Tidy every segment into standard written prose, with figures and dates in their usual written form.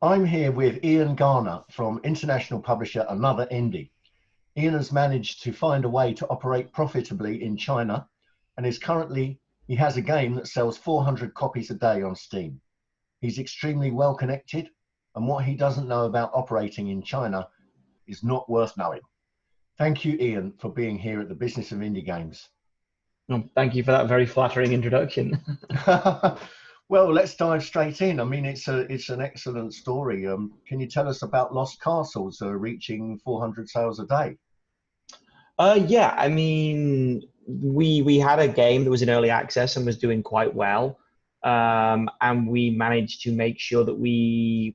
I'm here with Iain Garner from international publisher Another Indie. Iain has managed to find a way to operate profitably in China and he has a game that sells 400 copies a day on Steam. He's extremely well connected, and what he doesn't know about operating in China is not worth knowing. Thank you, Iain, for being here at the Business of Indie Games. Oh, thank you for that very flattering introduction. Well, let's dive straight in. I mean, it's an excellent story. Can you tell us about Lost Castles reaching 400 sales a day? Yeah, I mean, we had a game that was in early access and was doing quite well, and we managed to make sure that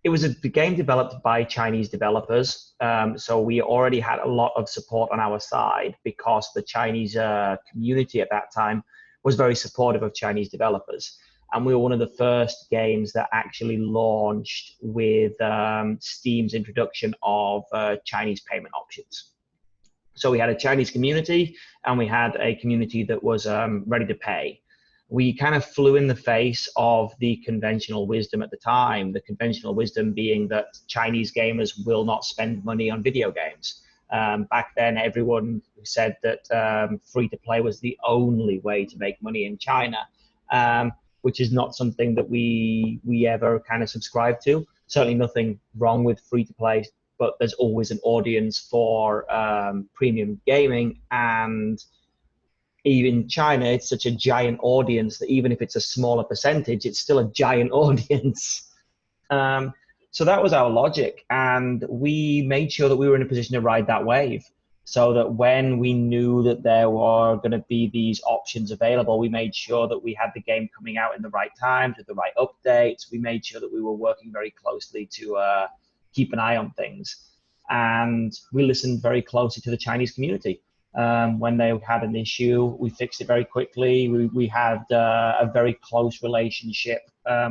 it was a game developed by Chinese developers, so we already had a lot of support on our side because the Chinese community at that time was very supportive of Chinese developers. And we were one of the first games that actually launched with Steam's introduction of Chinese payment options. So we had a Chinese community and we had a community that was ready to pay. We kind of flew in the face of the conventional wisdom at the time, the conventional wisdom being that Chinese gamers will not spend money on video games. Back then, everyone said that free-to-play was the only way to make money in China, which is not something that we ever kind of subscribe to. Certainly nothing wrong with free-to-play, but there's always an audience for premium gaming, and even in China, it's such a giant audience that even if it's a smaller percentage, it's still a giant audience. So that was our logic, and we made sure that we were in a position to ride that wave, so that when we knew that there were going to be these options available, we made sure that we had the game coming out in the right time, with the right updates. We made sure that we were working very closely to keep an eye on things. And we listened very closely to the Chinese community. When they had an issue, we fixed it very quickly. We had a very close relationship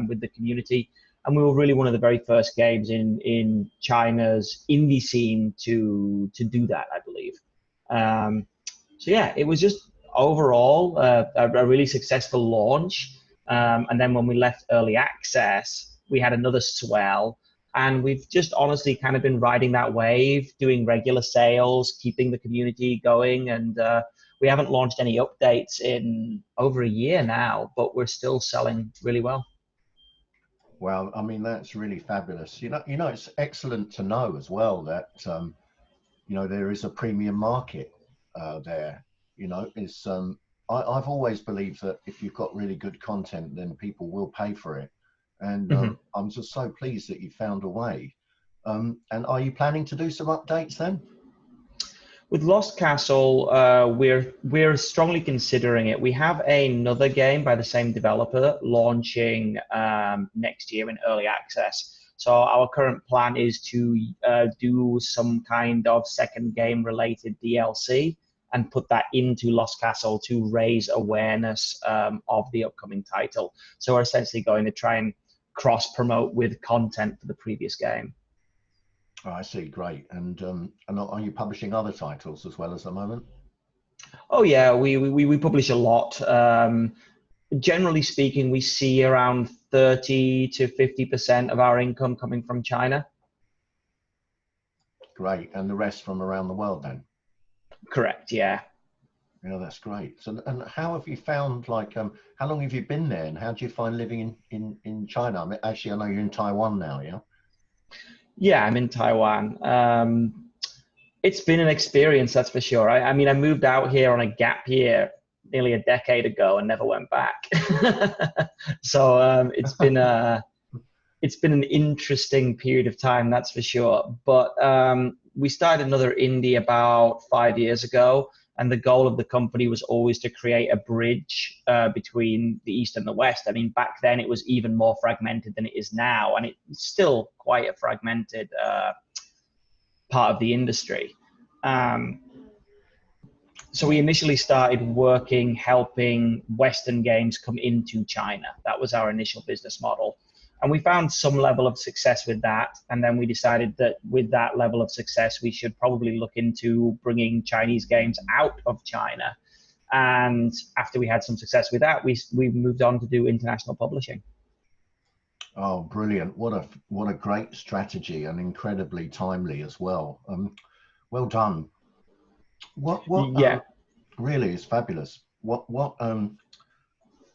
with the community. And we were really one of the very first games in China's indie scene to do that, I believe. So yeah, it was just overall a really successful launch. And then when we left early access, we had another swell. And we've just honestly kind of been riding that wave, doing regular sales, keeping the community going. And we haven't launched any updates in over a year now, but we're still selling really well. Well, I mean, that's really fabulous. You know, it's excellent to know as well that, there is a premium market there. I've always believed that if you've got really good content, then people will pay for it. And I'm just so pleased that you found a way. And are you planning to do some updates then? With Lost Castle, we're strongly considering it. We have another game by the same developer launching next year in early access. So our current plan is to do some kind of second game related DLC and put that into Lost Castle to raise awareness of the upcoming title. So we're essentially going to try and cross-promote with content for the previous game. Oh, I see, great. And are you publishing other titles as well at the moment? Oh yeah, we publish a lot. Generally speaking, we see around 30 to 50% of our income coming from China. Great, and the rest from around the world then? Correct, yeah. Yeah, that's great. So, and how have you found, like, how long have you been there, and how do you find living in China? I mean, actually, I know you're in Taiwan now, yeah? Yeah, I'm in Taiwan. It's been an experience, that's for sure. I mean, I moved out here on a gap year nearly a decade ago and never went back. So it's been an interesting period of time, that's for sure. But we started Another Indie about 5 years ago, and the goal of the company was always to create a bridge between the East and the West. I mean, back then it was even more fragmented than it is now, and it's still quite a fragmented part of the industry. So we initially started helping Western games come into China. That was our initial business model. And we found some level of success with that. And then we decided that with that level of success, we should probably look into bringing Chinese games out of China. And after we had some success with that, we moved on to do international publishing. Oh, brilliant! What a great strategy, and incredibly timely as well. Well done. What Yeah. really is fabulous. What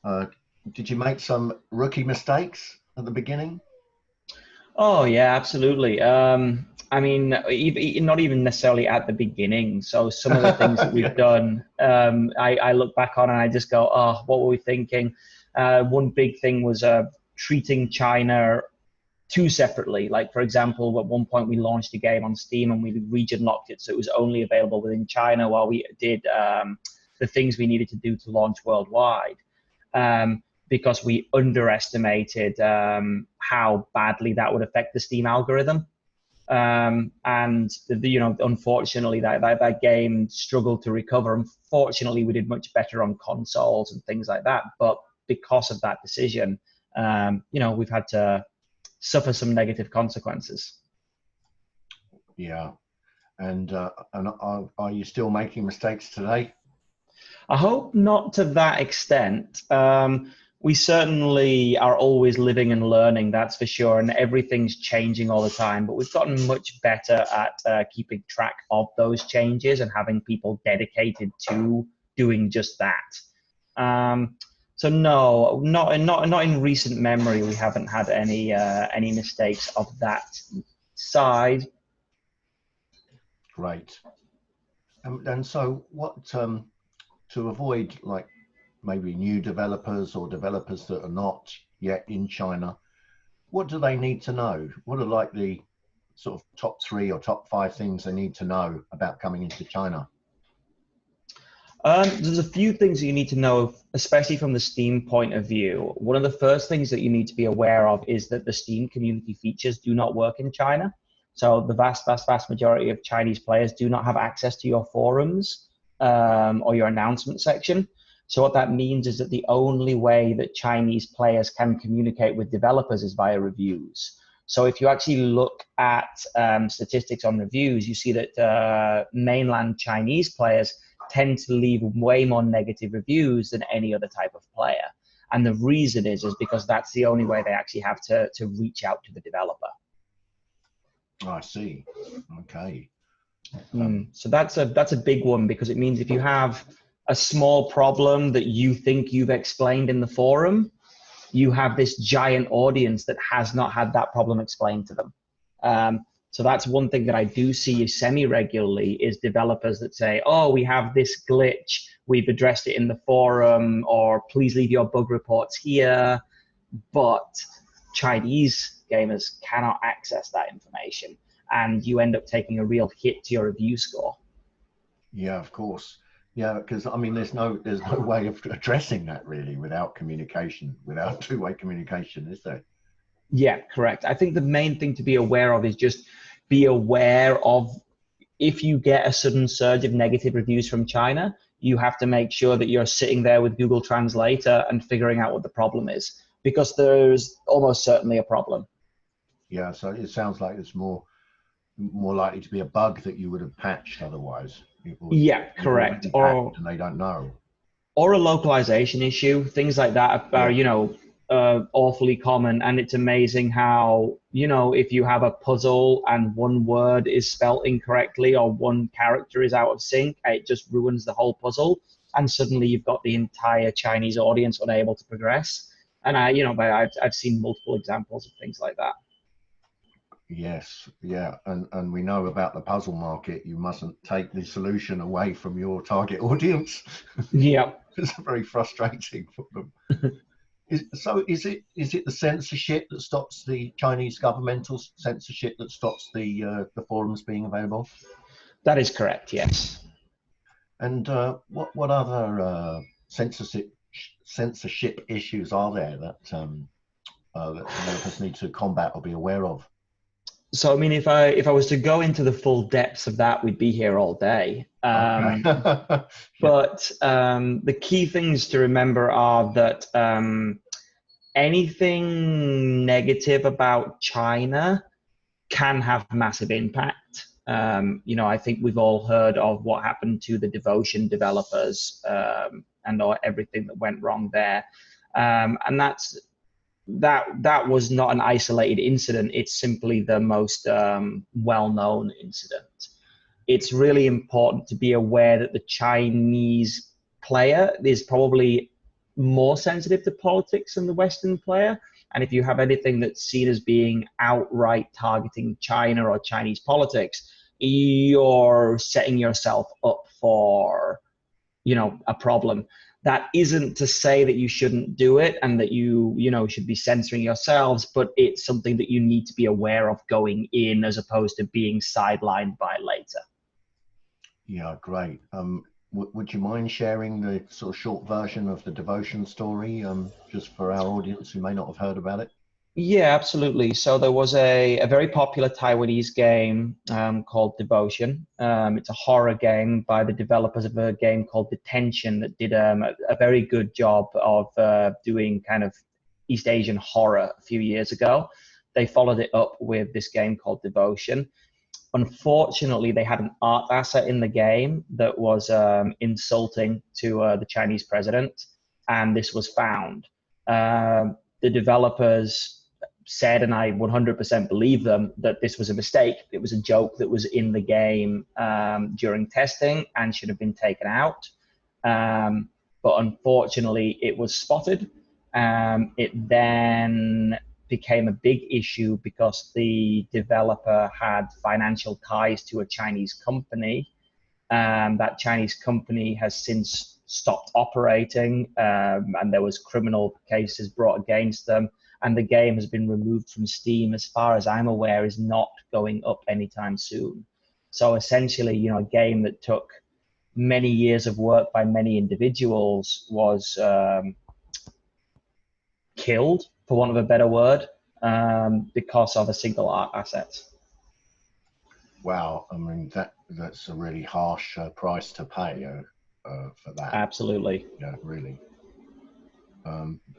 uh, did you make some rookie mistakes at the beginning? Oh yeah, absolutely. I mean, not even necessarily at the beginning. So some of the things that we've Yeah, done, I look back on and I just go, oh, what were we thinking? One big thing was treating China too separately. Like for example, at one point we launched a game on Steam and we region locked it, so it was only available within China while we did the things we needed to do to launch worldwide. Because we underestimated how badly that would affect the Steam algorithm. And unfortunately, that game struggled to recover. Unfortunately, we did much better on consoles and things like that. But because of that decision, we've had to suffer some negative consequences. yeah. And are you still making mistakes today? I hope not to that extent. We certainly are always living and learning, that's for sure, and everything's changing all the time. But we've gotten much better at keeping track of those changes and having people dedicated to doing just that. So no, not in recent memory. We haven't had any mistakes of that side. Great. And so what to avoid like maybe new developers or developers that are not yet in China, what do they need to know? What are like the sort of top three or top five things they need to know about coming into China? There's a few things you need to know, especially from the Steam point of view. One of the first things that you need to be aware of is that the Steam community features do not work in China. So the vast majority of Chinese players do not have access to your forums or your announcement section. So what that means is that the only way that Chinese players can communicate with developers is via reviews. So if you actually look at statistics on reviews, you see that mainland Chinese players tend to leave way more negative reviews than any other type of player. And the reason is because that's the only way they actually have to reach out to the developer. Oh, I see. Okay. So that's a big one, because it means if you have a small problem that you think you've explained in the forum, you have this giant audience that has not had that problem explained to them. So that's one thing that I do see semi-regularly is developers that say, oh, we have this glitch, we've addressed it in the forum, or please leave your bug reports here. But Chinese gamers cannot access that information, and you end up taking a real hit to your review score. Yeah, of course. Yeah, because I mean, there's no way of addressing that really without communication, without two-way communication, is there? Yeah, correct. I think the main thing to be aware of is just be aware of, if you get a sudden surge of negative reviews from China, you have to make sure that you're sitting there with Google Translator and figuring out what the problem is, because there's almost certainly a problem. Yeah, so it sounds like it's more likely to be a bug that you would have patched otherwise. Yeah, You've correct. already patched and they don't know. Or a localization issue. Things like that are, Yeah, awfully common. And it's amazing how, if you have a puzzle and one word is spelt incorrectly or one character is out of sync, it just ruins the whole puzzle. And suddenly you've got the entire Chinese audience unable to progress. And I've seen multiple examples of things like that. yes, yeah, and we know about the puzzle market. You mustn't take the solution away from your target audience. Yeah. It's very frustrating for them. Is it the censorship that stops the Chinese governmental censorship that stops the forums being available? That is correct, yes. And what other censorship issues are there that developers need to combat or be aware of? So I mean, if I was to go into the full depths of that, we'd be here all day. Okay. Yeah. But the key things to remember are that anything negative about China can have massive impact. I think we've all heard of what happened to the Devotion developers, and everything that went wrong there. And that's that was not an isolated incident. It's simply the most well-known incident. It's really important to be aware that the Chinese player is probably more sensitive to politics than the Western player. And if you have anything that's seen as being outright targeting China or Chinese politics, you're setting yourself up for, a problem. That isn't to say that you shouldn't do it and that you should be censoring yourselves, but it's something that you need to be aware of going in as opposed to being sidelined by later. Yeah, great. Would you mind sharing the sort of short version of the devotion story, just for our audience who may not have heard about it? Yeah, absolutely. So there was a very popular Taiwanese game called Devotion. It's a horror game by the developers of a game called Detention that did a very good job of doing kind of East Asian horror a few years ago. They followed it up with this game called Devotion. Unfortunately, they had an art asset in the game that was insulting to the Chinese president, and this was found. The developers said, and I 100% believe them, that this was a mistake. It was a joke that was in the game during testing and should have been taken out. But unfortunately, it was spotted. It then became a big issue because the developer had financial ties to a Chinese company. That Chinese company has since stopped operating, and there was criminal cases brought against them. And the game has been removed from Steam, as far as I'm aware, is not going up anytime soon. So essentially, a game that took many years of work by many individuals was killed, for want of a better word, because of a single art asset. Wow, I mean that's a really harsh price to pay for that. Absolutely. Yeah, really.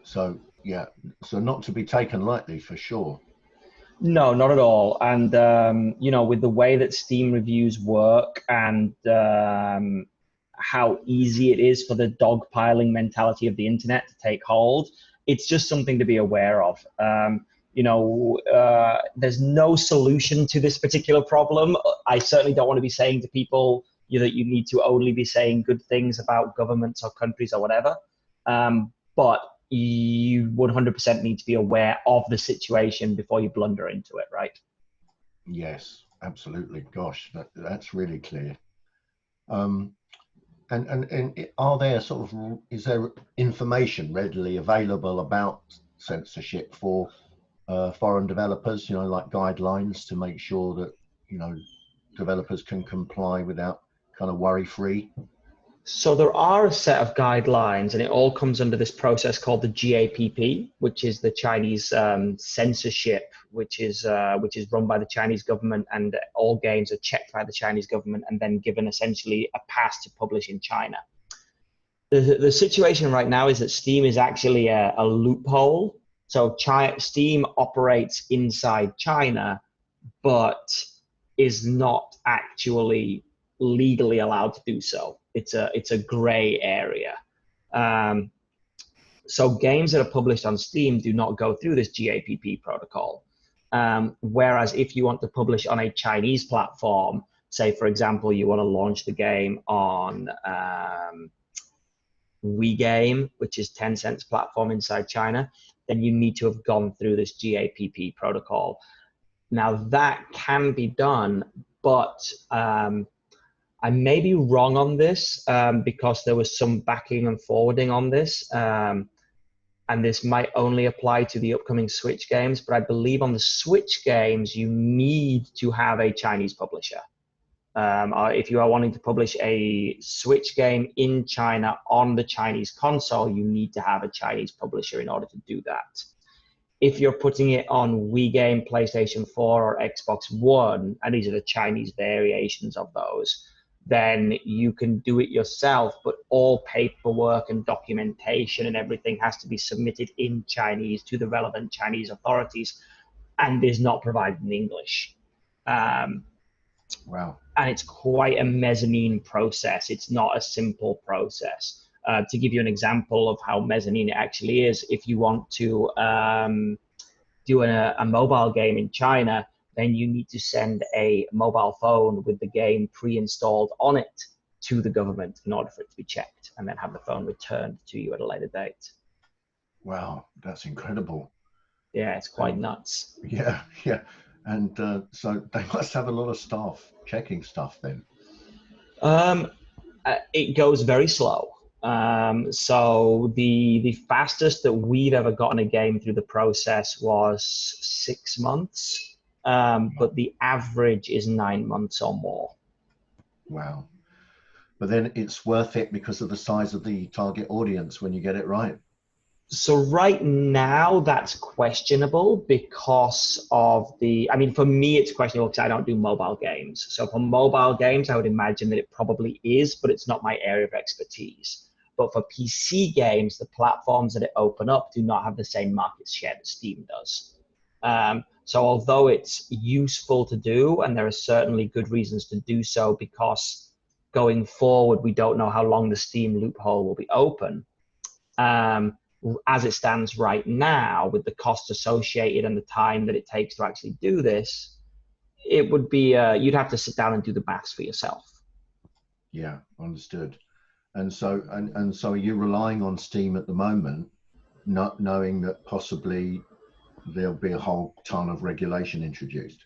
So yeah, so not to be taken lightly for sure. No, not at all. And with the way that Steam reviews work and how easy it is for the dogpiling mentality of the internet to take hold, it's just something to be aware of. There's no solution to this particular problem. I certainly don't want to be saying to people that you need to only be saying good things about governments or countries or whatever. But you 100% need to be aware of the situation before you blunder into it, right? Yes, absolutely. Gosh, that's really clear. And are there is there information readily available about censorship for foreign developers, like guidelines to make sure that, developers can comply without kind of worry-free? So there are a set of guidelines, and it all comes under this process called the GAPP, which is the Chinese censorship, which is run by the Chinese government, and all games are checked by the Chinese government and then given essentially a pass to publish in China. The situation right now is that Steam is actually a loophole. So Steam operates inside China, but is not actually legally allowed to do so. It's a gray area. So games that are published on Steam do not go through this GAPP protocol. Whereas if you want to publish on a Chinese platform, say for example you want to launch the game on WeGame, which is Tencent's platform inside China, then you need to have gone through this GAPP protocol. Now that can be done, but I may be wrong on this because there was some backing and forwarding on this, and this might only apply to the upcoming Switch games, but I believe on the Switch games, you need to have a Chinese publisher. If you are wanting to publish a Switch game in China on the Chinese console, you need to have a Chinese publisher in order to do that. If you're putting it on Wii Game, PlayStation 4, or Xbox One, and these are the Chinese variations of those, then you can do it yourself, but all paperwork and documentation and everything has to be submitted in Chinese to the relevant Chinese authorities and is not provided in English. Wow. And it's quite a mezzanine process. It's not a simple process. To give you an example of how mezzanine it actually is, if you want to do a mobile game in China, then you need to send a mobile phone with the game pre-installed on it to the government in order for it to be checked, and then have the phone returned to you at a later date. Wow, that's incredible. Yeah, it's quite nuts. Yeah, yeah. And so they must have a lot of staff checking stuff then. It goes very slow. So the fastest that we've ever gotten a game through the process was 6 months, but the average is 9 months or more. Wow. But then it's worth it because of the size of the target audience when you get it right. So right now that's questionable because of I mean, for me, it's questionable because I don't do mobile games. So for mobile games, I would imagine that it probably is, but it's not my area of expertise. But for PC games, the platforms that it open up do not have the same market share that Steam does. So although it's useful to do, and there are certainly good reasons to do so, because going forward, we don't know how long the Steam loophole will be open. As it stands right now, with the costs associated and the time that it takes to actually do this, it would be, you'd have to sit down and do the maths for yourself. Yeah, understood. And so are you relying on Steam at the moment, not knowing that possibly there'll be a whole ton of regulation introduced?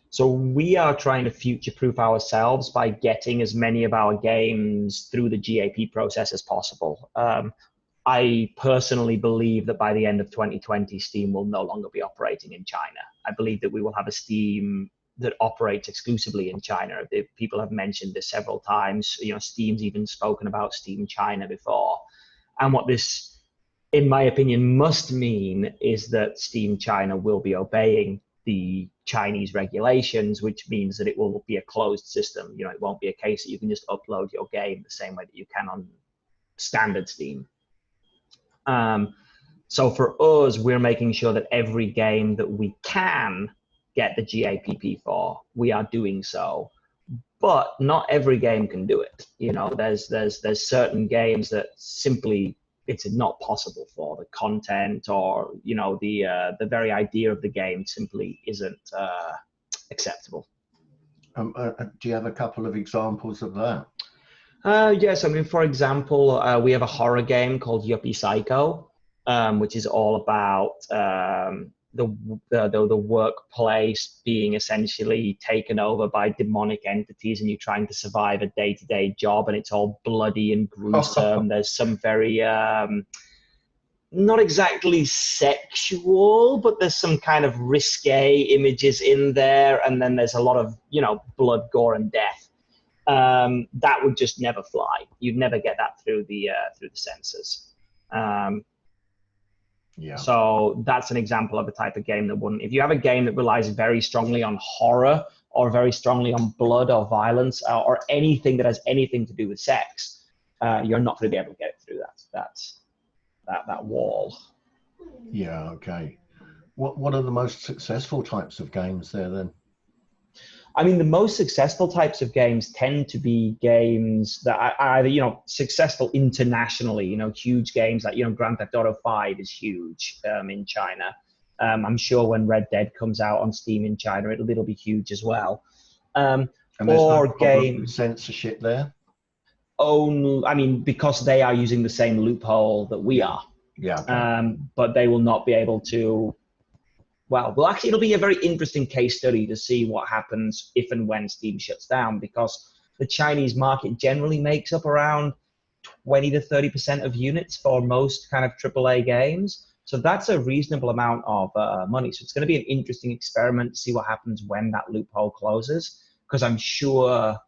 So we are trying to future-proof ourselves by getting as many of our games through the GAPP process as possible. I personally believe that by the end of 2020, Steam will no longer be operating in China. I believe that we will have a Steam that operates exclusively in China. People have mentioned this several times. You know, Steam's even spoken about Steam China before. And what this, in my opinion, must mean is that Steam China will be obeying the Chinese regulations, which means that it will be a closed system. You know, it won't be a case that you can just upload your game the same way that you can on standard Steam. So for us, we're making sure that every game that we can get the GAPP for, we are doing so. But not every game can do it. You know, there's certain games that simply it's not possible for. The content, or you know, the very idea of the game simply isn't acceptable. Do you have a couple of examples of that? Yes, I mean, for example, we have a horror game called Ukie Psycho, which is all about the workplace being essentially taken over by demonic entities, and you're trying to survive a day-to-day job, and it's all bloody and gruesome. There's some very not exactly sexual, but there's some kind of risque images in there, and then there's a lot of, you know, blood, gore, and death. That would just never fly. You'd never get that through the censors. Yeah. So that's an example of a type of game that wouldn't. If you have a game that relies very strongly on horror, or very strongly on blood or violence, or anything that has anything to do with sex, you're not going to be able to get it through that wall. Yeah. Okay. What are the most successful types of games there then? I mean, the most successful types of games tend to be games that are either, you know, successful internationally, you know, huge games like, you know, Grand Theft Auto 5 is huge in China. I'm sure when Red Dead comes out on Steam in China, it'll be huge as well. And there's no problem with censorship there? Oh, I mean, because they are using the same loophole that we are. Yeah. Okay. But they will not be able to. Well, actually, it'll be a very interesting case study to see what happens if and when Steam shuts down, because the Chinese market generally makes up around 20 to 30% of units for most kind of AAA games. So that's a reasonable amount of money. So it's going to be an interesting experiment to see what happens when that loophole closes, because I'm sure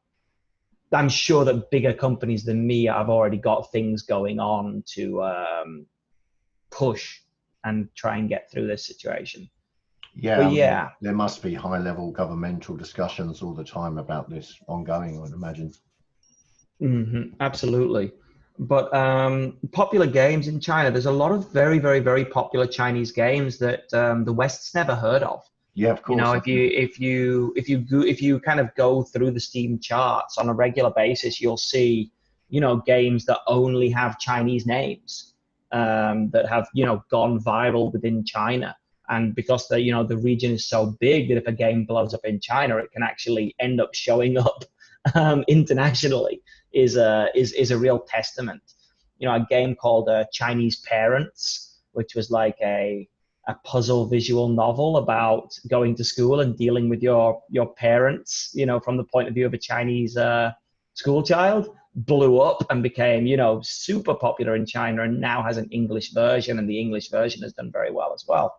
that bigger companies than me have already got things going on to push and try and get through this situation. Yeah, but yeah, there must be high-level governmental discussions all the time about this ongoing, I would imagine. Absolutely. But popular games in China, there's a lot of very, very, very popular Chinese games that the West's never heard of. Yeah, of course. You know, if you kind of go through the Steam charts on a regular basis, you'll see, games that only have Chinese names, that have, gone viral within China. And because the region is so big that if a game blows up in China, it can actually end up showing up internationally is a real testament. A game called Chinese Parents, which was like a puzzle visual novel about going to school and dealing with your parents, from the point of view of a Chinese school child, blew up and became, super popular in China, and now has an English version, and the English version has done very well as well.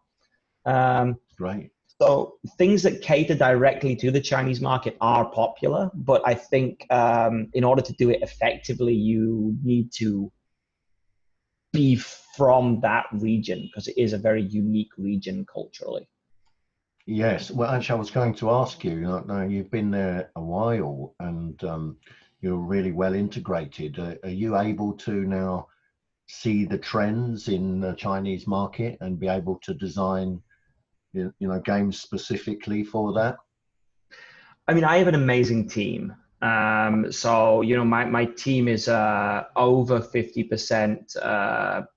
Right. So things that cater directly to the Chinese market are popular, but I think in order to do it effectively, you need to be from that region, because it is a very unique region culturally. Yes. Well, actually, I was going to ask you. Now you've been there a while, and you're really well integrated. Are you able to now see the trends in the Chinese market and be able to design, games specifically for that? I mean, I have an amazing team. So, my team is over 50%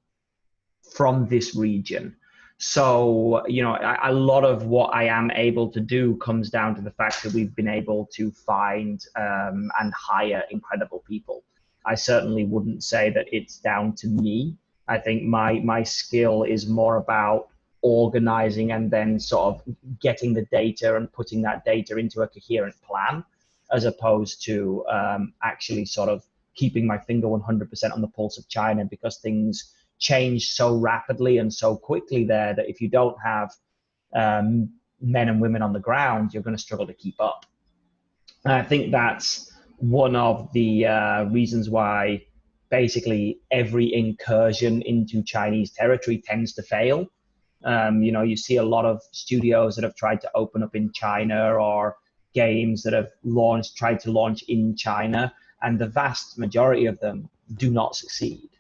from this region. So, a lot of what I am able to do comes down to the fact that we've been able to find and hire incredible people. I certainly wouldn't say that it's down to me. I think my skill is more about organizing and then sort of getting the data and putting that data into a coherent plan, as opposed to actually sort of keeping my finger 100% on the pulse of China, because things change so rapidly and so quickly there that if you don't have men and women on the ground, you're going to struggle to keep up. And I think that's one of the reasons why basically every incursion into Chinese territory tends to fail. You see a lot of studios that have tried to open up in China, or games that have tried to launch in China, and the vast majority of them do not succeed.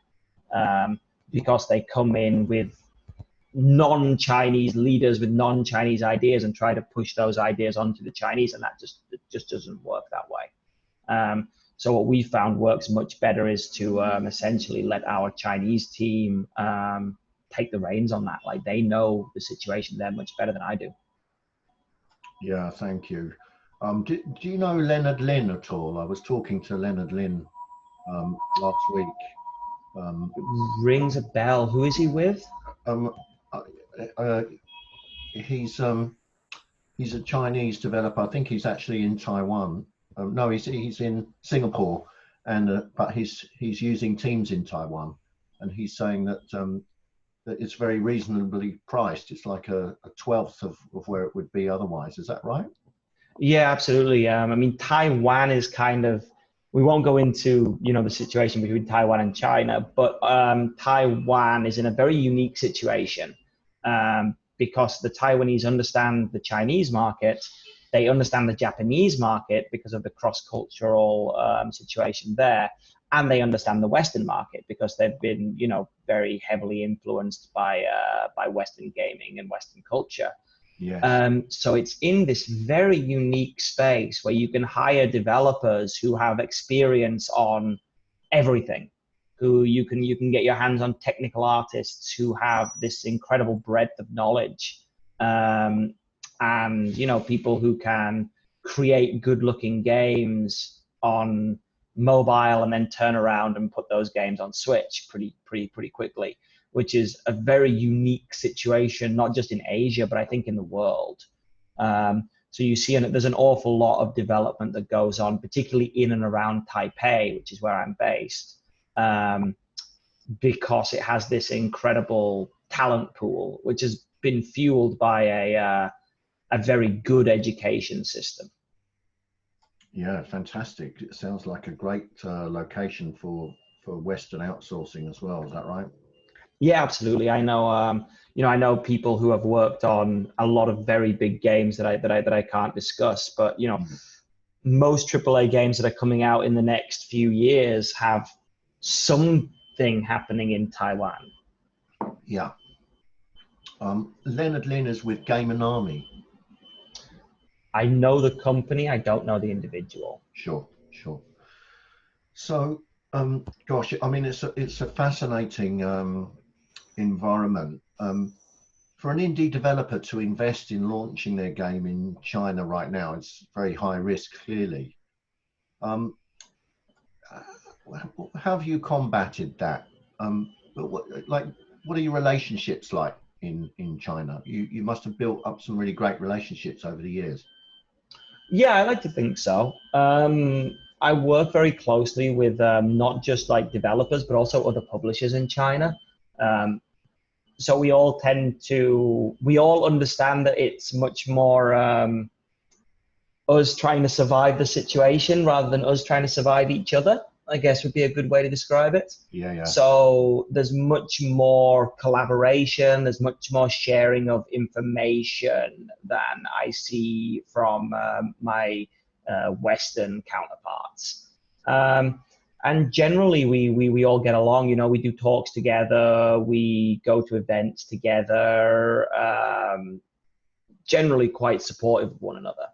Because they come in with non-Chinese leaders with non-Chinese ideas and try to push those ideas onto the Chinese, and that just doesn't work that way. So what we found works much better is to essentially let our Chinese team take the reins on that. Like, they know the situation there much better than I do. Yeah, thank you. Do you know Leonard Lin at all? I was talking to Leonard Lin last week. It rings a bell. Who is he with? He's a Chinese developer. I think he's actually in Taiwan. No, he's in Singapore, and but he's using Teams in Taiwan, and he's saying that that it's very reasonably priced. It's like a 1/12 of where it would be otherwise. Is that right? Yeah, absolutely. I mean, Taiwan is kind of, we won't go into, the situation between Taiwan and China, but Taiwan is in a very unique situation, because the Taiwanese understand the Chinese market, they understand the Japanese market because of the cross-cultural situation there, and they understand the Western market because they've been, very heavily influenced by Western gaming and Western culture. Yes. So it's in this very unique space where you can hire developers who have experience on everything, who you can get your hands on technical artists who have this incredible breadth of knowledge, and people who can create good-looking games on mobile and then turn around and put those games on Switch pretty quickly, which is a very unique situation, not just in Asia, but I think in the world. So you see, there's an awful lot of development that goes on, particularly in and around Taipei, which is where I'm based, because it has this incredible talent pool, which has been fueled by a very good education system. Yeah, fantastic. It sounds like a great location for Western outsourcing as well. Is that right? Yeah, absolutely. I know, I know people who have worked on a lot of very big games that I can't discuss, but most AAA games that are coming out in the next few years have something happening in Taiwan. Yeah. Leonard Lin is with Game and Army. I know the company, I don't know the individual. Sure. So Gosh, I mean, it's a fascinating environment. For an indie developer to invest in launching their game in China right now, it's very high risk, clearly. Um, how have you combated that? What are your relationships like in China? You must have built up some really great relationships over the years. Yeah, I like to think so. I work very closely with not just like developers, but also other publishers in China. Um, so we all understand that it's much more us trying to survive the situation rather than us trying to survive each other, I guess would be a good way to describe it. Yeah, yeah. So there's much more collaboration, there's much more sharing of information than I see from my Western counterparts. And generally, we all get along. You know, we do talks together, we go to events together, generally quite supportive of one another.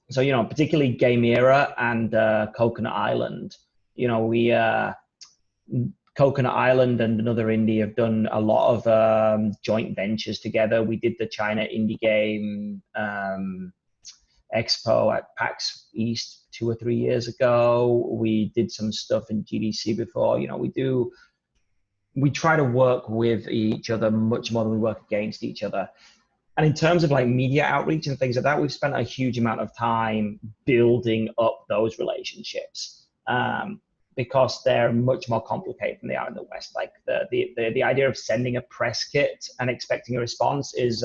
So, you know, particularly Game Era and Coconut Island, you know, Coconut Island and another indie have done a lot of joint ventures together. We did the China Indie Game Expo at PAX East 2 or 3 years ago. We did some stuff in GDC before. You know, we try to work with each other much more than we work against each other. And in terms of like media outreach and things like that, we've spent a huge amount of time building up those relationships because they're much more complicated than they are in the West. Like the idea of sending a press kit and expecting a response is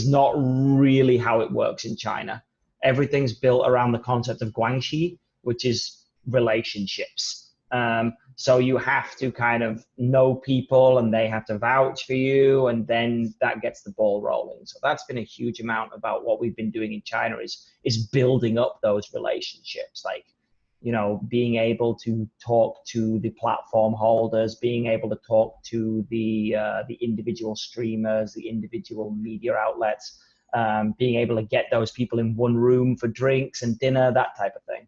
not really how it works in China. Everything's built around the concept of guanxi, which is relationships. So you have to kind of know people and they have to vouch for you, and then that gets the ball rolling. So that's been a huge amount about what we've been doing in China is building up those relationships, like, you know, being able to talk to the platform holders, being able to talk to the individual streamers, the individual media outlets, being able to get those people in one room for drinks and dinner, that type of thing.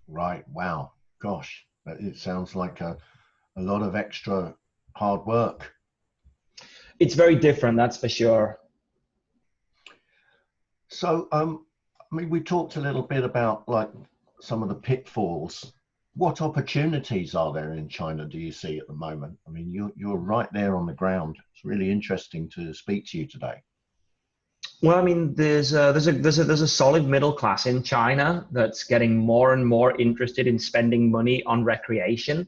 Right. Wow. Gosh, it sounds like a lot of extra hard work. It's very different, that's for sure. So, I mean, we talked a little bit about like some of the pitfalls. What opportunities are there in China, do you see at the moment? I mean, you're right there on the ground. It's really interesting to speak to you today. Well, I mean, there's a solid middle class in China that's getting more and more interested in spending money on recreation,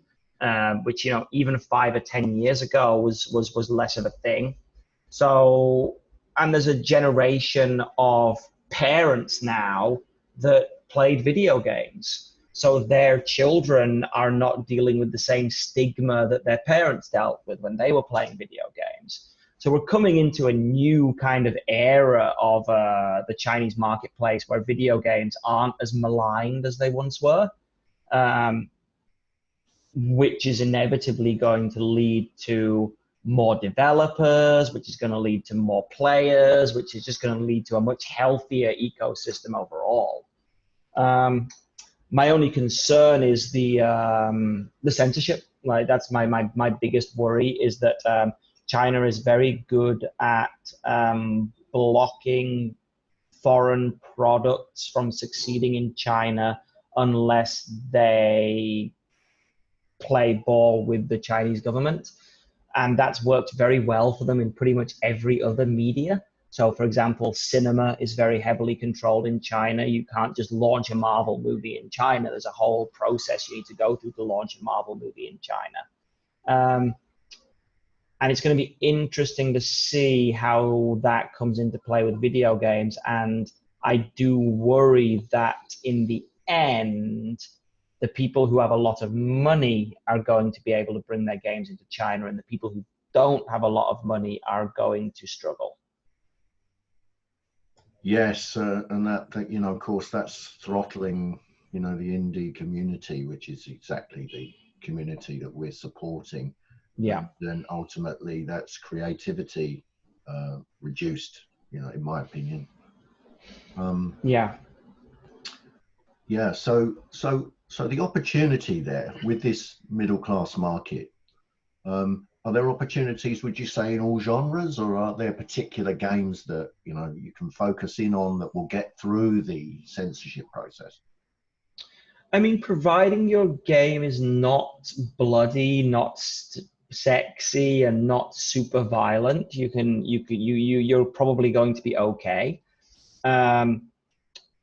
which, you know, even 5 or 10 years ago was less of a thing. So, and there's a generation of parents now that played video games. So their children are not dealing with the same stigma that their parents dealt with when they were playing video games. So we're coming into a new kind of era of the Chinese marketplace where video games aren't as maligned as they once were, which is inevitably going to lead to more developers, which is going to lead to more players, which is just going to lead to a much healthier ecosystem overall. My only concern is the censorship. Like that's my biggest worry is that China is very good at blocking foreign products from succeeding in China unless they play ball with the Chinese government. And that's worked very well for them in pretty much every other media. So, for example, cinema is very heavily controlled in China. You can't just launch a Marvel movie in China. There's a whole process you need to go through to launch a Marvel movie in China. And it's going to be interesting to see how that comes into play with video games. And I do worry that in the end, the people who have a lot of money are going to be able to bring their games into China, and the people who don't have a lot of money are going to struggle. Yes, and that you know, of course, that's throttling, you know, the indie community, which is exactly the community that we're supporting. Yeah. And then ultimately, that's creativity reduced, you know, in my opinion. Yeah. Yeah. So So the opportunity there with this middle class market, are there opportunities, would you say, in all genres, or are there particular games that you can focus in on that will get through the censorship process? I mean, providing your game is not bloody, not sexy, and not super violent, you're probably going to be okay.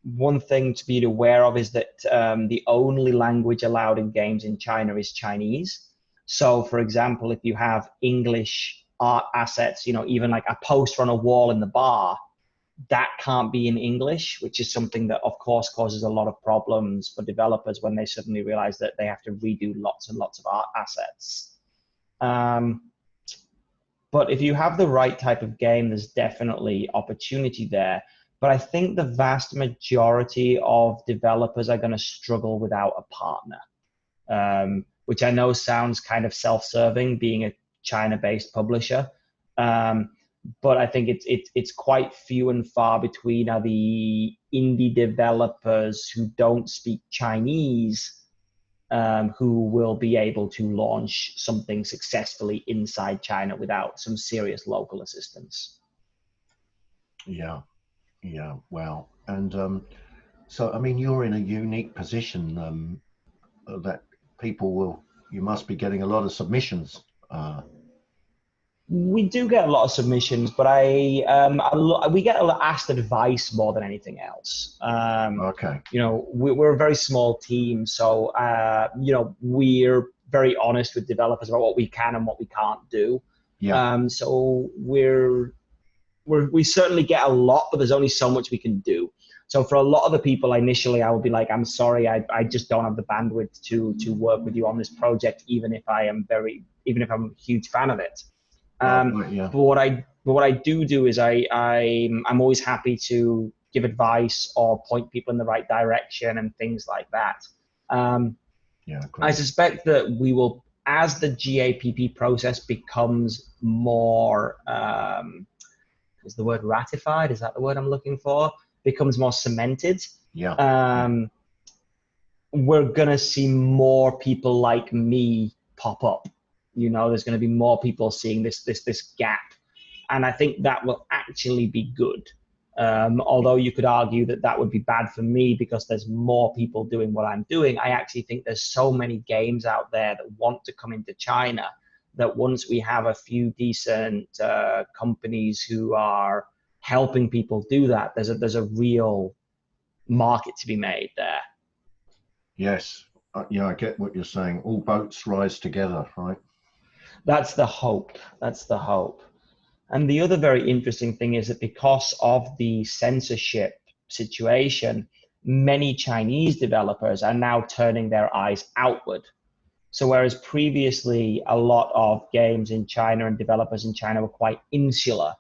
One thing to be aware of is that the only language allowed in games in China is Chinese. So, for example, if you have English art assets, even like a poster on a wall in the bar, that can't be in English, which is something that, of course, causes a lot of problems for developers when they suddenly realize that they have to redo lots and lots of art assets. But if you have the right type of game, there's definitely opportunity there. But I think the vast majority of developers are going to struggle without a partner, which I know sounds kind of self-serving, being a China-based publisher. But I think it's quite few and far between are the indie developers who don't speak Chinese who will be able to launch something successfully inside China without some serious local assistance. Yeah, wow. And so, I mean, you're in a unique position that you must be getting a lot of submissions. We do get a lot of submissions, but we get asked advice more than anything else. Okay. We're a very small team, so we're very honest with developers about what we can and what we can't do. Yeah. So we certainly get a lot, but there's only so much we can do. So for a lot of the people, initially, I would be like, I'm sorry, I just don't have the bandwidth to work with you on this project, even if I'm a huge fan of it. Yeah. But what I do is I'm always happy to give advice or point people in the right direction and things like that. Yeah, I suspect that we will, as the GAPP process becomes more, is the word ratified? Is that the word I'm looking for? Becomes more cemented. Yeah. We're gonna see more people like me pop up. There's going to be more people seeing this gap, and I think that will actually be good. Although you could argue that would be bad for me because there's more people doing what I'm doing. I actually think there's so many games out there that want to come into China that once we have a few decent companies who are helping people do that, there's a real market to be made there. Yes. Yeah, I get what you're saying. All boats rise together, right? That's the hope. That's the hope. And the other very interesting thing is that because of the censorship situation, many Chinese developers are now turning their eyes outward. So whereas previously a lot of games in China and developers in China were quite insular,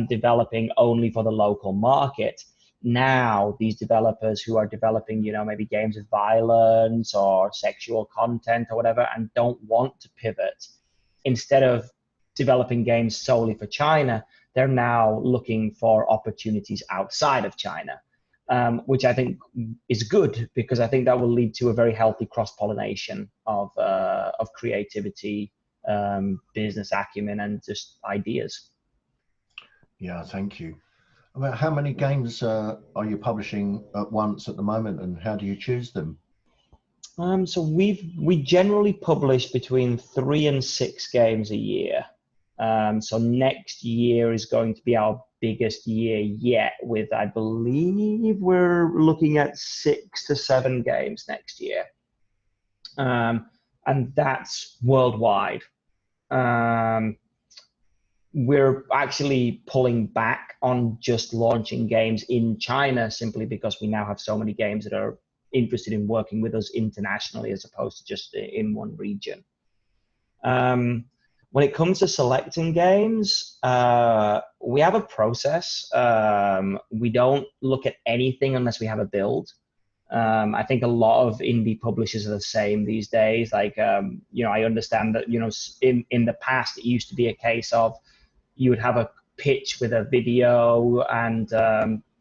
developing only for the local market, now these developers who are developing, maybe games with violence or sexual content or whatever, and don't want to pivot, instead of developing games solely for China, they're now looking for opportunities outside of China, which I think is good because I think that will lead to a very healthy cross-pollination of creativity, business acumen, and just ideas. Yeah, thank you. About how many games are you publishing at once at the moment, and how do you choose them? So we generally publish between 3 and 6 games a year. So next year is going to be our biggest year yet, with I believe we're looking at 6 to 7 games next year, and that's worldwide. We're actually pulling back on just launching games in China simply because we now have so many games that are interested in working with us internationally as opposed to just in one region. When it comes to selecting games, we have a process. We don't look at anything unless we have a build. I think a lot of indie publishers are the same these days. Like, I understand that, in the past, it used to be a case of you would have a pitch with a video and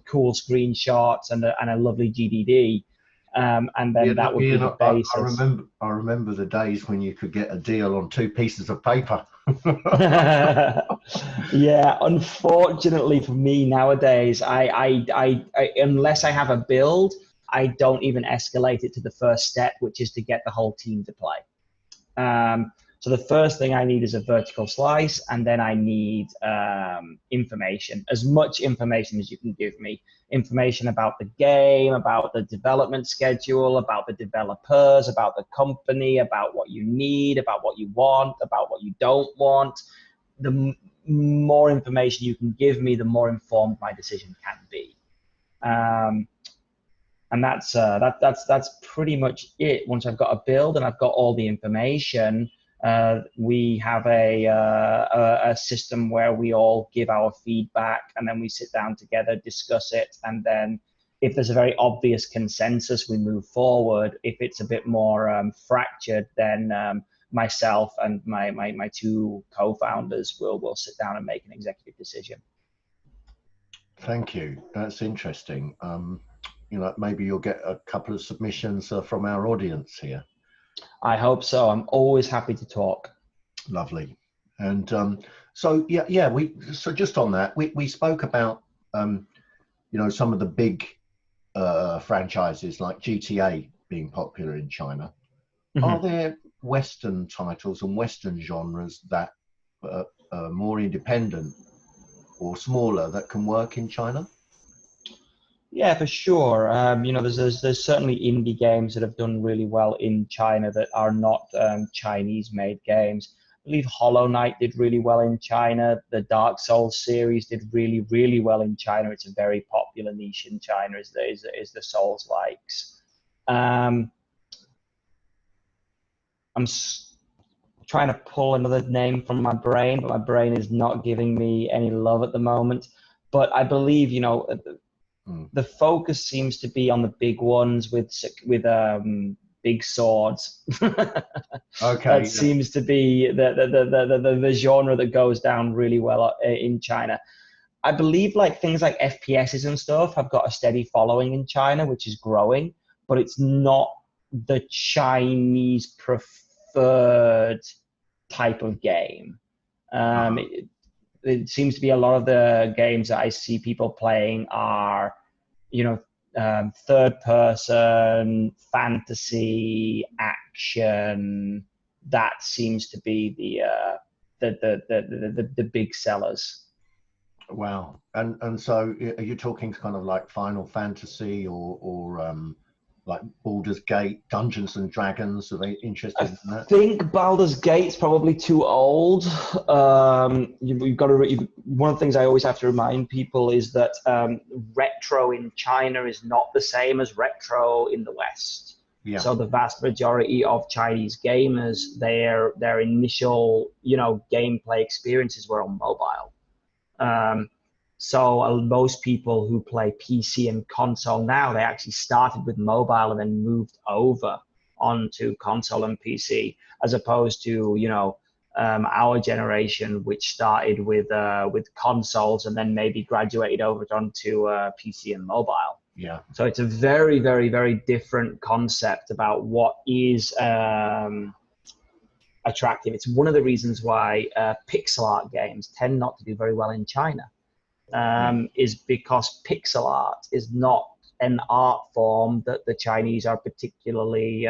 cool screenshots and a lovely GDD. And then that would be the basis. I remember the days when you could get a deal on 2 pieces of paper. Yeah, unfortunately for me nowadays, I unless I have a build, I don't even escalate it to the first step, which is to get the whole team to play. So the first thing I need is a vertical slice, and then I need information, as much information as you can give me. Information about the game, about the development schedule, about the developers, about the company, about what you need, about what you want, about what you don't want. The more information you can give me, the more informed my decision can be. And that's pretty much it. Once I've got a build and I've got all the information, we have a system where we all give our feedback, and then we sit down together, discuss it, and then if there's a very obvious consensus, we move forward. If it's a bit more fractured, then myself and my 2 co-founders will sit down and make an executive decision. Thank you. That's interesting. You know, maybe you'll get a couple of submissions from our audience here. I hope so. I'm always happy to talk. Lovely. And so so just on that, we spoke about you know, some of the big franchises like GTA being popular in China. Mm-hmm. Are there Western titles and Western genres that are more independent or smaller that can work in China? Yeah, for sure. You know, there's certainly indie games that have done really well in China that are not Chinese-made games. I believe Hollow Knight did really well in China. The Dark Souls series did really, really well in China. It's a very popular niche in China, is the Souls-likes. I'm trying to pull another name from my brain, but my brain is not giving me any love at the moment. But I believe, you know, the focus seems to be on the big ones with big swords. Okay, that seems to be the genre that goes down really well in China. I believe like things like FPSs and stuff have got a steady following in China, which is growing, but it's not the Chinese preferred type of game. It seems to be a lot of the games that I see people playing are, you know, third person, fantasy, action. That seems to be the big sellers. Wow. And so are you talking kind of like Final Fantasy or like Baldur's Gate, Dungeons and Dragons? Are they interested in that? I think Baldur's Gate's probably too old. You've got to. One of the things I always have to remind people is that retro in China is not the same as retro in the West. Yeah. So the vast majority of Chinese gamers, their initial, you know, gameplay experiences were on mobile. So most people who play PC and console now, they actually started with mobile and then moved over onto console and PC, as opposed to, you know, our generation, which started with consoles and then maybe graduated over onto PC and mobile. Yeah. So it's a very, very, very different concept about what is attractive. It's one of the reasons why pixel art games tend not to do very well in China. Is because pixel art is not an art form that the Chinese are particularly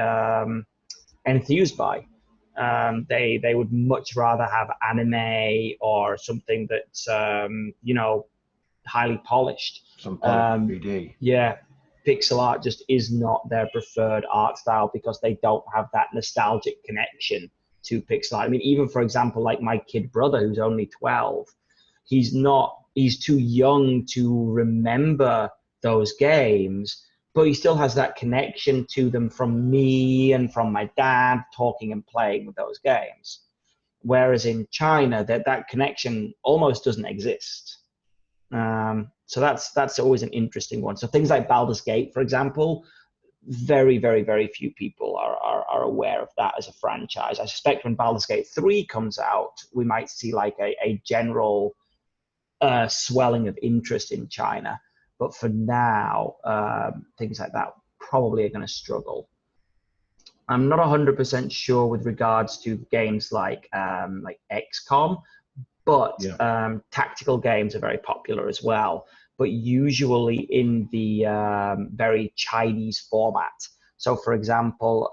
enthused by. They would much rather have anime or something that's you know, highly polished. Some polished 3D. Yeah, pixel art just is not their preferred art style because they don't have that nostalgic connection to pixel art. I mean, even for example, like my kid brother, who's only 12, he's too young to remember those games, but he still has that connection to them from me and from my dad talking and playing with those games. Whereas in China, that connection almost doesn't exist. So that's always an interesting one. So things like Baldur's Gate, for example, very, very, very few people are aware of that as a franchise. I suspect when Baldur's Gate 3 comes out, we might see like a general swelling of interest in China. But for now, things like that probably are going to struggle. I'm not 100% sure with regards to games like XCOM, but tactical games are very popular as well, but usually in the very Chinese format. So for example,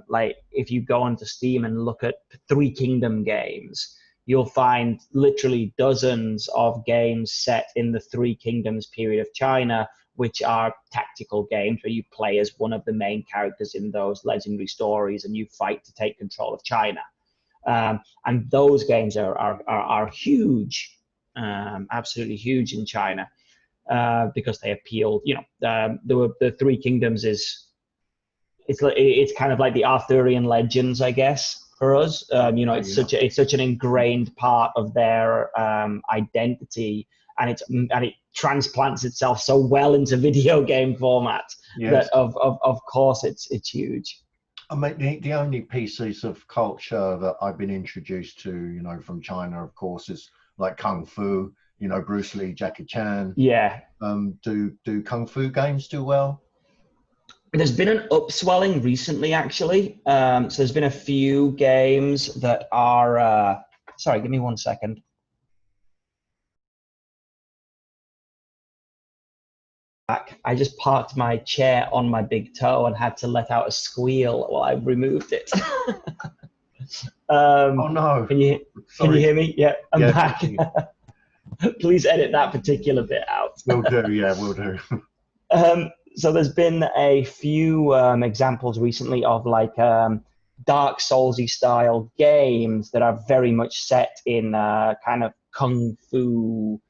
like if you go onto Steam and look at Three Kingdom games, you'll find literally dozens of games set in the Three Kingdoms period of China, which are tactical games where you play as one of the main characters in those legendary stories and you fight to take control of China. And those games are huge, absolutely huge in China, because they appeal. The Three Kingdoms it's kind of like the Arthurian legends, I guess, for us. It's such an ingrained part of their identity, and it transplants itself so well into video game format that of course it's huge. I mean, the only pieces of culture that I've been introduced to, from China, of course, is like Kung Fu, Bruce Lee, Jackie Chan. Yeah. Do Kung Fu games do well? There's been an upswelling recently, actually. So there's been a few games that are, sorry, give me 1 second. I just parked my chair on my big toe and had to let out a squeal while I removed it. Oh no! Can you hear me? Yeah, I'm back. Please edit that particular bit out. Will do. Yeah, will do. So there's been a few examples recently of like Dark Soulsy style games that are very much set in kind of kung fu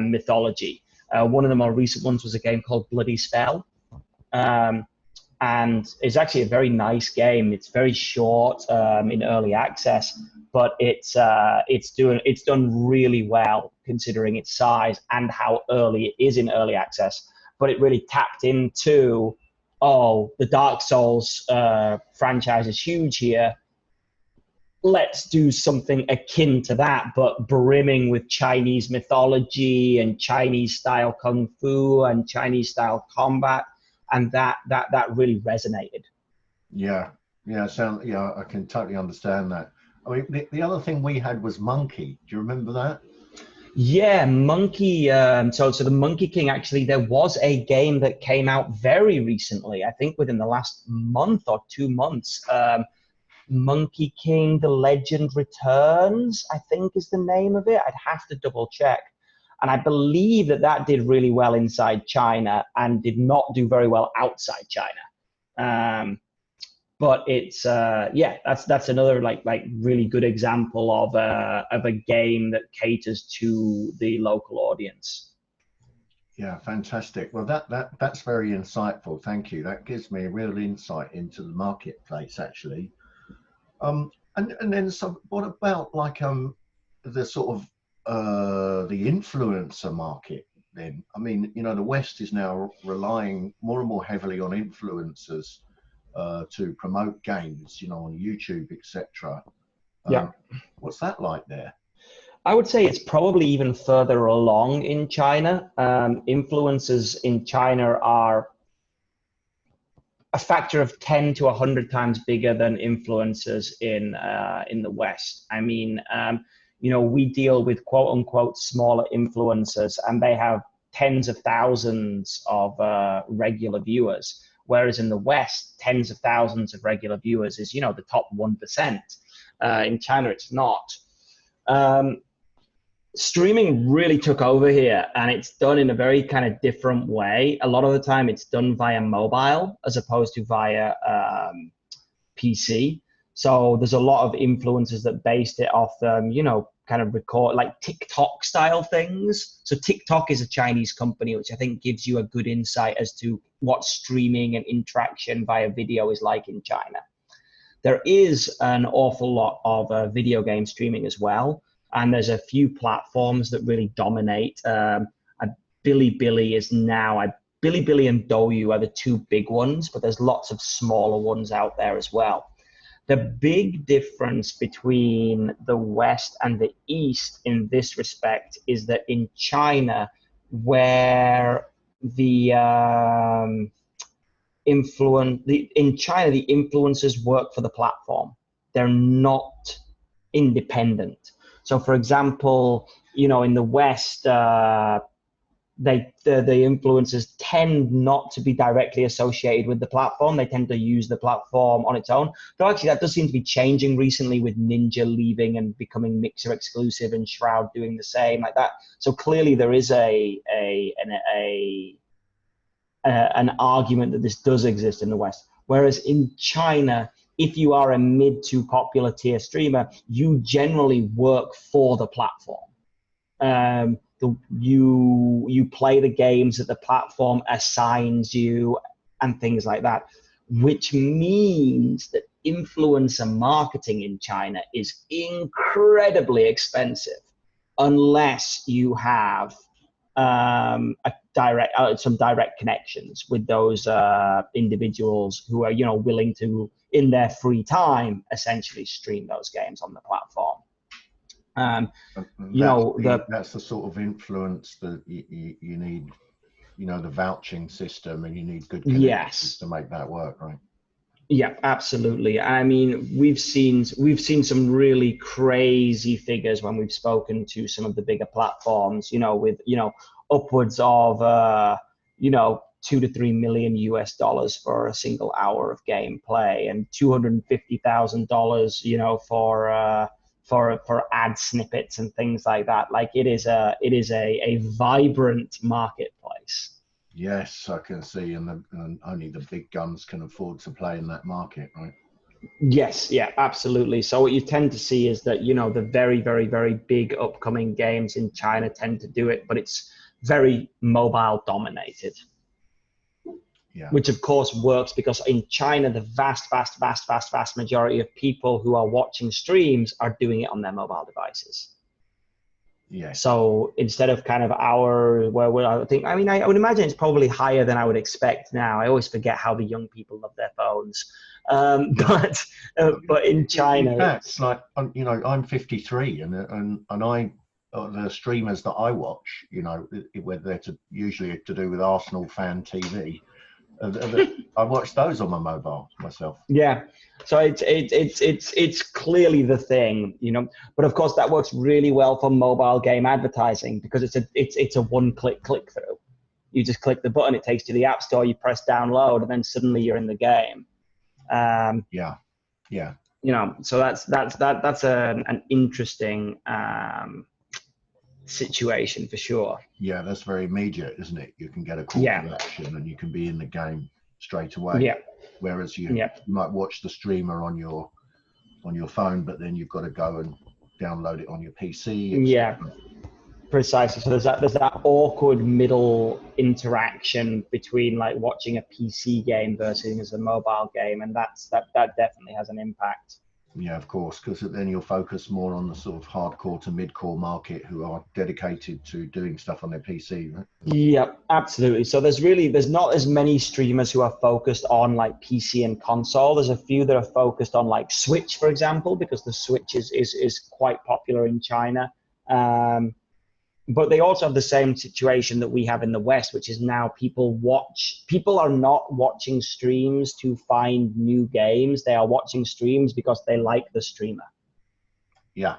mythology. One of the more recent ones was a game called Bloody Spell, and it's actually a very nice game. It's very short in early access, but it's done really well considering its size and how early it is in early access. But it really tapped into, the Dark Souls franchise is huge here. Let's do something akin to that, but brimming with Chinese mythology and Chinese style kung fu and Chinese style combat, and that really resonated. Yeah, I can totally understand that. I mean, the other thing we had was Monkey. Do you remember that? Yeah, Monkey. So the Monkey King, actually, there was a game that came out very recently, I think within the last month or 2 months. Monkey King, The Legend Returns, I think is the name of it. I'd have to double check. And I believe that did really well inside China and did not do very well outside China. But it's that's another like really good example of a game that caters to the local audience. Yeah, fantastic. Well, that's very insightful. Thank you. That gives me a real insight into the marketplace, actually. And then what about like the sort of the influencer market then? I mean, the West is now relying more and more heavily on influencers to promote games, on YouTube, etc. Yeah. What's that like there? I would say it's probably even further along in China. Influencers in China are a factor of 10 to 100 times bigger than influencers in the West. I mean, we deal with quote unquote smaller influencers, and they have tens of thousands of regular viewers. Whereas in the West, tens of thousands of regular viewers is, the top 1%. In China, it's not. Streaming really took over here, and it's done in a very kind of different way. A lot of the time it's done via mobile as opposed to via PC. So there's a lot of influencers that based it off, kind of record like TikTok style things. So TikTok is a Chinese company, which I think gives you a good insight as to what streaming and interaction via video is like in China. There is an awful lot of video game streaming as well. And there's a few platforms that really dominate. Bilibili is now, Bilibili and Douyu are the two big ones, but there's lots of smaller ones out there as well. The big difference between the West and the East in this respect is that in China, where the in China, the influencers work for the platform. They're not independent. So, for example, in the West, the influencers tend not to be directly associated with the platform. They tend to use the platform on its own. Though actually, that does seem to be changing recently with Ninja leaving and becoming Mixer exclusive, and Shroud doing the same like that. So clearly, there is an argument that this does exist in the West. Whereas in China, if you are a mid to popular tier streamer, you generally work for the platform. You play the games that the platform assigns you and things like that, which means that influencer marketing in China is incredibly expensive unless you have some direct connections with those individuals who are willing to, in their free time, essentially stream those games on the platform. That's the sort of influence that you need, the vouching system, and you need good connections to make that work, right? Yeah, absolutely. I mean, we've seen some really crazy figures when we've spoken to some of the bigger platforms, with upwards of $2 to $3 million for a single hour of gameplay, and $250,000 for ad snippets and things like that. Like, it is a vibrant marketplace. Yes, I can see, and only the big guns can afford to play in that market, right? Yes, yeah, absolutely. So what you tend to see is that, the very, very, very big upcoming games in China tend to do it, but it's very mobile dominated. Yeah. Which of course works because in China, the vast majority of people who are watching streams are doing it on their mobile devices. Yeah. So instead of kind of I would imagine it's probably higher than I would expect now. I always forget how the young people love their phones. But in China, in fact, like, I'm 53, and I the streamers that I watch, whether they're usually to do with Arsenal fan TV, I watch those on my mobile myself. Yeah, so it's clearly the thing, But of course, that works really well for mobile game advertising because it's a one-click click through. You just click the button, it takes you to the App Store, you press download, and then suddenly you're in the game. Yeah. So that's an interesting situation for sure. Yeah, that's very immediate, isn't it? You can get a call to action and you can be in the game straight away. Yeah. Whereas you might watch the streamer on your phone, but then you've got to go and download it on your PC. Yeah, precisely. So there's that awkward middle interaction between like watching a PC game versus a mobile game, and that definitely has an impact. Yeah, of course, because then you'll focus more on the sort of hardcore to mid-core market who are dedicated to doing stuff on their PC, right? Yeah, absolutely. So there's not as many streamers who are focused on like PC and console. There's a few that are focused on like Switch, for example, because the Switch is quite popular in China. But they also have the same situation that we have in the West, which is now people are not watching streams to find new games. They are watching streams because they like the streamer. Yeah,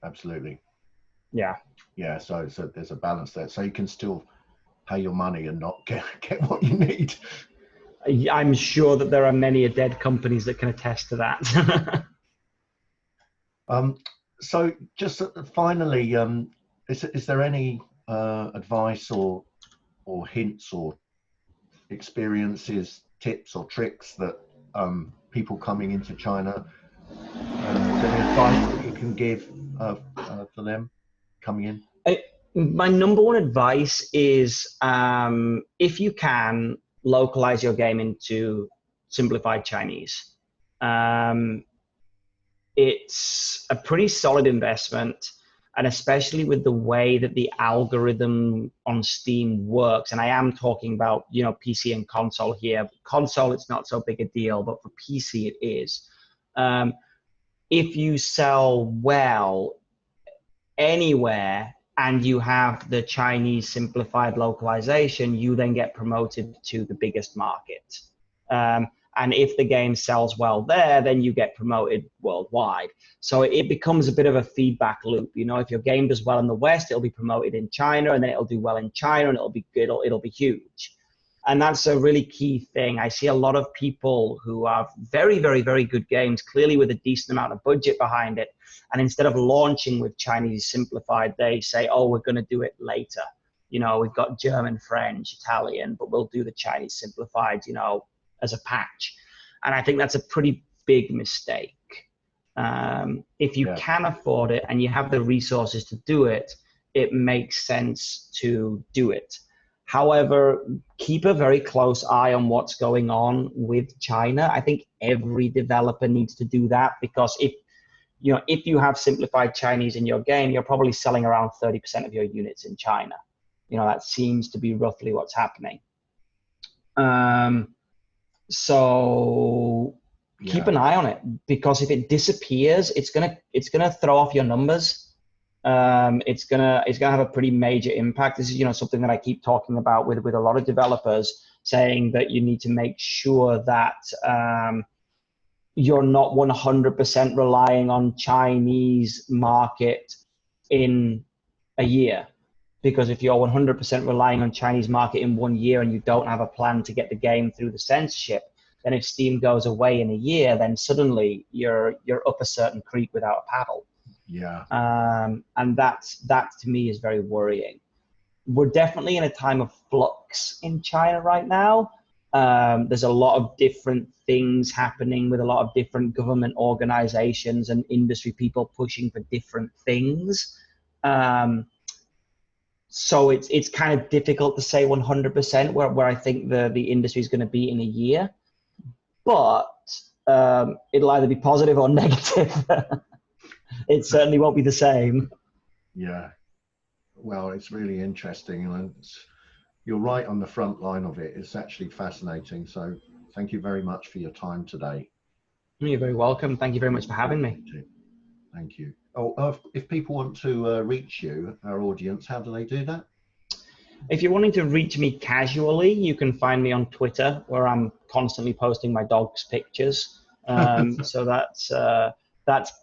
absolutely. Yeah. So there's a balance there. So you can still pay your money and not get what you need. I'm sure that there are many dead companies that can attest to that. So just finally, is there any advice or hints or experiences, tips or tricks that people coming into China, any advice that you can give for them coming in? My number one advice is if you can, localize your game into simplified Chinese. It's a pretty solid investment. And especially with the way that the algorithm on Steam works, and I am talking about, PC and console here. Console, it's not so big a deal, but for PC it is. If you sell well anywhere and you have the Chinese simplified localization, you then get promoted to the biggest market. And if the game sells well there, then you get promoted worldwide. So it becomes a bit of a feedback loop. You know, if your game does well in the West, it'll be promoted in China, and then it'll do well in China, and it'll be huge. And that's a really key thing. I see a lot of people who have very, very, very good games, clearly with a decent amount of budget behind it. And instead of launching with Chinese simplified, they say, oh, we're going to do it later. You know, we've got German, French, Italian, but we'll do the Chinese simplified, you know, as a patch. And I think that's a pretty big mistake. If you can afford it and you have the resources to do it, it makes sense to do it. However, keep a very close eye on what's going on with China. I think every developer needs to do that, because if you have simplified Chinese in your game, you're probably selling around 30% of your units in China. You know, that seems to be roughly what's happening. So keep an eye on it, because if it disappears, it's gonna throw off your numbers. It's gonna have a pretty major impact. This is, you know, something that I keep talking about with a lot of developers, saying that you need to make sure that you're not 100% relying on Chinese market in a year. Because if you're 100% relying on Chinese market in 1 year and you don't have a plan to get the game through the censorship, then if Steam goes away in a year, then suddenly you're up a certain creek without a paddle. Yeah. And that to me is very worrying. We're definitely in a time of flux in China right now. There's a lot of different things happening with a lot of different government organizations and industry people pushing for different things. So it's kind of difficult to say 100% where I think the industry is going to be in a year, but it'll either be positive or negative. It certainly won't be the same. Yeah, well, it's really interesting, and you're right on the front line of it. It's actually fascinating. So thank you very much for your time today. You're very welcome. Thank you very much for having me. Thank you. Oh, if people want to reach you, our audience, how do they do that? If you're wanting to reach me casually, you can find me on Twitter, where I'm constantly posting my dog's pictures. So that's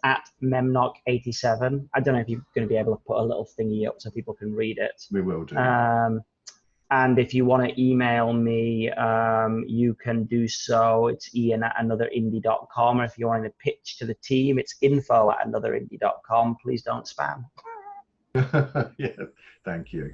at Memnock87. I don't know if you're going to be able to put a little thingy up so people can read it. We will do. And if you want to email me, you can do so. It's ian@anotheindie.com. Or if you're wanting to pitch to the team, it's info@anotheindie.com. Please don't spam. Yeah, thank you.